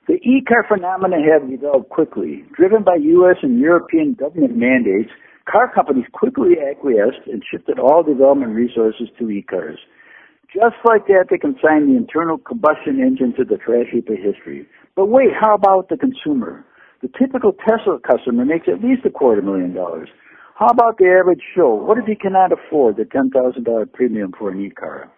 The e-car phenomena have developed quickly. Driven by U.S. and European government mandates, car companies quickly acquiesced and shifted all development resources to e-cars. Just like that, they consigned the internal combustion engine to the trash heap of history. But wait, how about the consumer? The typical Tesla customer makes at least $250,000. How about the average Joe? What if he cannot afford the $10,000 premium for an e-car?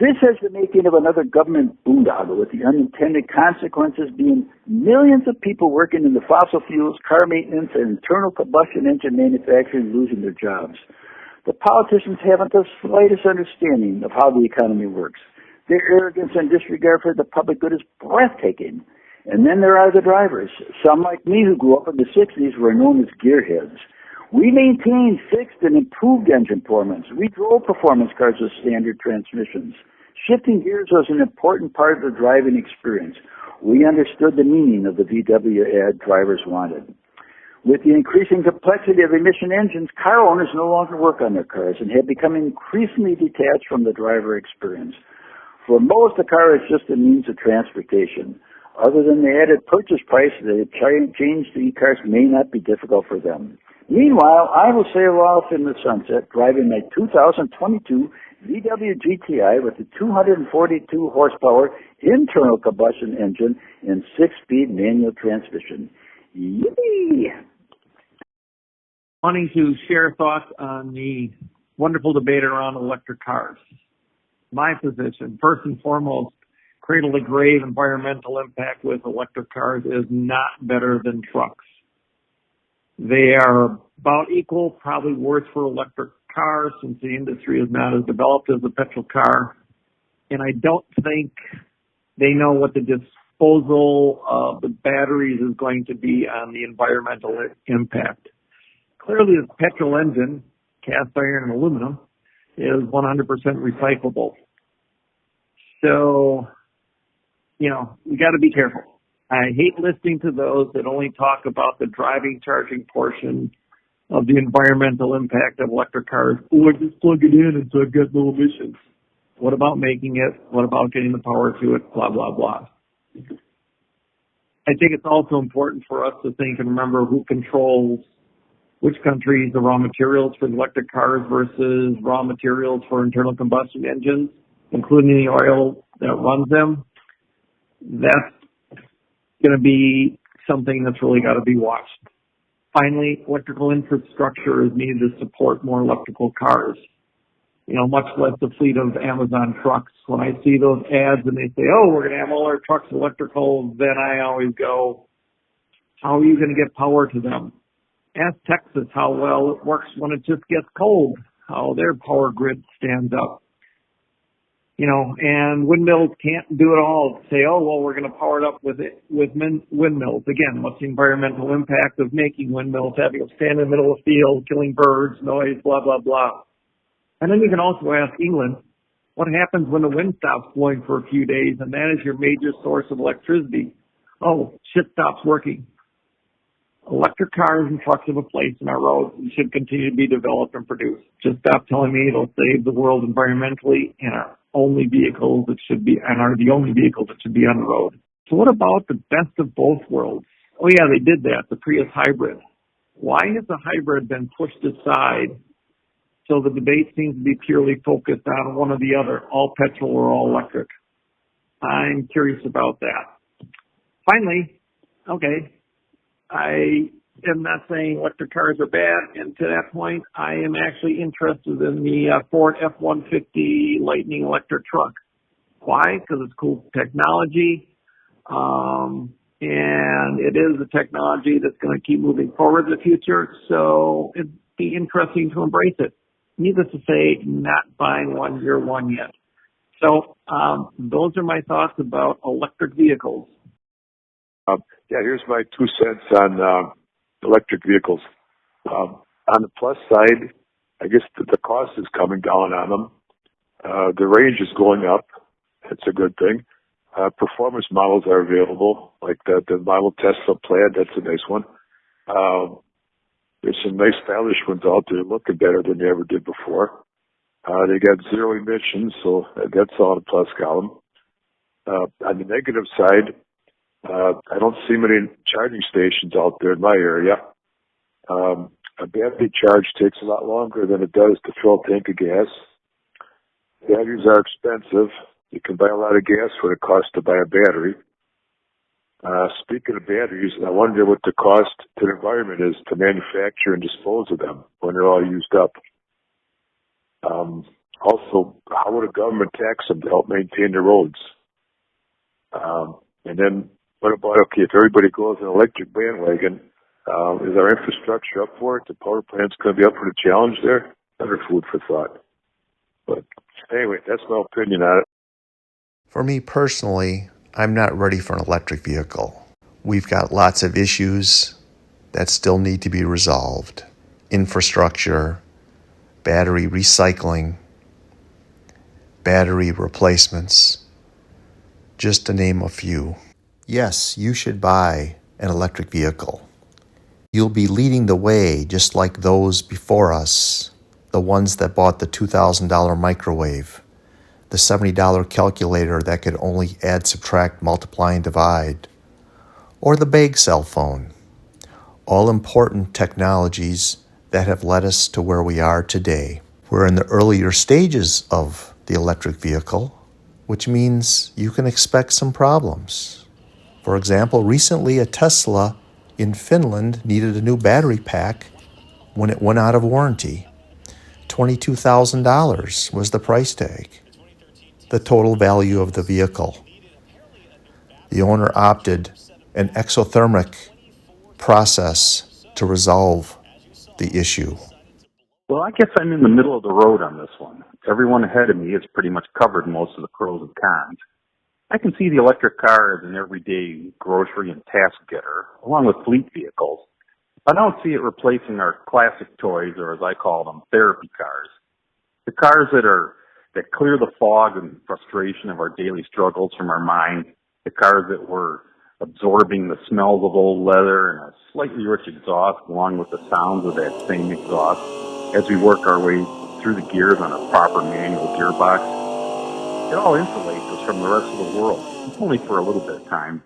This has the making of another government boondoggle, with the unintended consequences being millions of people working in the fossil fuels, car maintenance, and internal combustion engine manufacturing losing their jobs. The politicians haven't the slightest understanding of how the economy works. Their arrogance and disregard for the public good is breathtaking. And then there are the drivers. Some like me who grew up in the 60s were known as gearheads. We maintained, fixed, and improved engine performance. We drove performance cars with standard transmissions. Shifting gears was an important part of the driving experience. We understood the meaning of the VW ad drivers wanted. With the increasing complexity of emission engines, car owners no longer work on their cars and have become increasingly detached from the driver experience. For most, a car is just a means of transportation. Other than the added purchase price, the change to e-cars may not be difficult for them. Meanwhile, I will sail off in the sunset driving my 2022 VW GTI with a 242 horsepower internal combustion engine and 6-speed manual transmission. Yippee! Wanting to share thoughts on the wonderful debate around electric cars. My position, first and foremost, cradle to grave environmental impact with electric cars is not better than trucks. They are about equal, probably worse for electric cars since the industry is not as developed as the petrol car. And I don't think they know what the disposal of the batteries is going to be on the environmental impact. Clearly, the petrol engine, cast iron and aluminum, is 100% recyclable. So, we got to be careful. I hate listening to those that only talk about the driving, charging portion of the environmental impact of electric cars. Oh, I just plug it in and so I've got no emissions. What about making it? What about getting the power to it? Blah, blah, blah. I think it's also important for us to think and remember who controls which countries the raw materials for electric cars versus raw materials for internal combustion engines, including the oil that runs them. That's going to be something that's really got to be watched. Finally, electrical infrastructure is needed to support more electrical cars. Much less the fleet of Amazon trucks. When I see those ads and they say, oh, we're going to have all our trucks electrical, then I always go, how are you going to get power to them? Ask Texas how well it works when it just gets cold, how their power grid stands up. And windmills can't do it all. Say, oh, well, we're going to power it up with windmills. Again, what's the environmental impact of making windmills, having them stand in the middle of the field, killing birds, noise, blah, blah, blah. And then you can also ask England, what happens when the wind stops blowing for a few days and that is your major source of electricity? Oh, shit stops working. Electric cars and trucks have a place in our roads and should continue to be developed and produced. Just stop telling me it'll save the world environmentally and are the only vehicles that should be on the road. So what about the best of both worlds? Oh yeah, they did that, the Prius hybrid. Why has the hybrid been pushed aside so the debate seems to be purely focused on one or the other, all petrol or all electric? I'm curious about that. Finally, okay, I am not saying electric cars are bad, and to that point, I am actually interested in the Ford F-150 Lightning electric truck. Why? Because it's cool technology, and it is a technology that's going to keep moving forward in the future, so it'd be interesting to embrace it. needless to say, not buying one year one yet. So those are my thoughts about electric vehicles. Here's my 2 cents on electric vehicles. On the plus side, I guess the cost is coming down on them. The range is going up. That's a good thing. Performance models are available, like the model Tesla Plaid. That's a nice one. There's some nice stylish ones out there looking better than they ever did before. They got 0 emissions, so that's all in the plus column. On the negative side, I don't see many charging stations out there in my area. A battery charge takes a lot longer than it does to fill a tank of gas. Batteries are expensive. You can buy a lot of gas for what it costs to buy a battery. Speaking of batteries, I wonder what the cost to the environment is to manufacture and dispose of them when they're all used up. Also, how would a government tax them to help maintain the roads? And then what about, if everybody goes an electric bandwagon, is our infrastructure up for it? The power plant's going to be up for the challenge there? Another food for thought. But anyway, that's my opinion on it. For me personally, I'm not ready for an electric vehicle. We've got lots of issues that still need to be resolved. Infrastructure, battery recycling, battery replacements, just to name a few. Yes, you should buy an electric vehicle. You'll be leading the way just like those before us, the ones that bought the $2,000 microwave, the $70 calculator that could only add, subtract, multiply, and divide, or the bag cell phone. All important technologies that have led us to where we are today. We're in the earlier stages of the electric vehicle, which means you can expect some problems. For example, recently a Tesla in Finland needed a new battery pack when it went out of warranty. $22,000 was the price tag, the total value of the vehicle. The owner opted an exothermic process to resolve the issue. Well, I guess I'm in the middle of the road on this one. Everyone ahead of me has pretty much covered most of the pros and cons. I can see the electric car as an everyday grocery and task getter, along with fleet vehicles. I don't see it replacing our classic toys, or as I call them, therapy cars. The cars that clear the fog and frustration of our daily struggles from our mind. The cars that were absorbing the smells of old leather and a slightly rich exhaust, along with the sounds of that same exhaust, as we work our way through the gears on a proper manual gearbox. It all insulates us from the rest of the world, only for a little bit of time.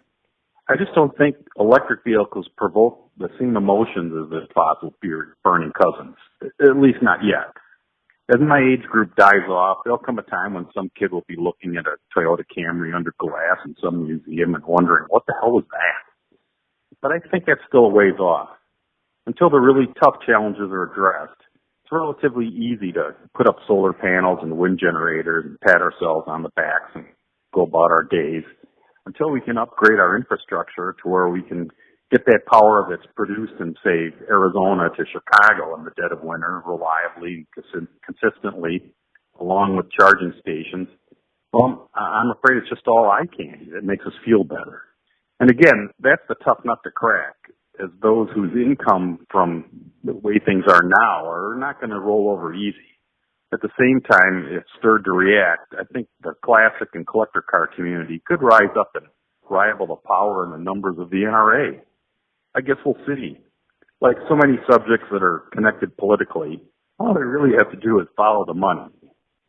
I just don't think electric vehicles provoke the same emotions as the fossil burning cousins, at least not yet. As my age group dies off, there'll come a time when some kid will be looking at a Toyota Camry under glass in some museum and wondering, what the hell was that? But I think that's still a ways off. Until the really tough challenges are addressed, it's relatively easy to put up solar panels and wind generators and pat ourselves on the backs and go about our days. Until we can upgrade our infrastructure to where we can get that power that's produced in, say, Arizona to Chicago in the dead of winter reliably and consistently, along with charging stations, well, I'm afraid it's just all eye candy that makes us feel better. And again, that's the tough nut to crack, as those whose income from the way things are now are not going to roll over easy. At the same time, if stirred to react, I think the classic and collector car community could rise up and rival the power and the numbers of the NRA. I guess we'll see. Like so many subjects that are connected politically, all they really have to do is follow the money.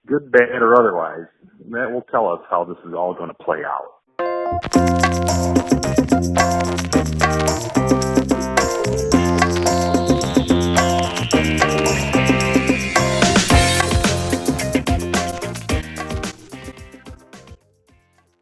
Good, bad, or otherwise, that will tell us how this is all going to play out.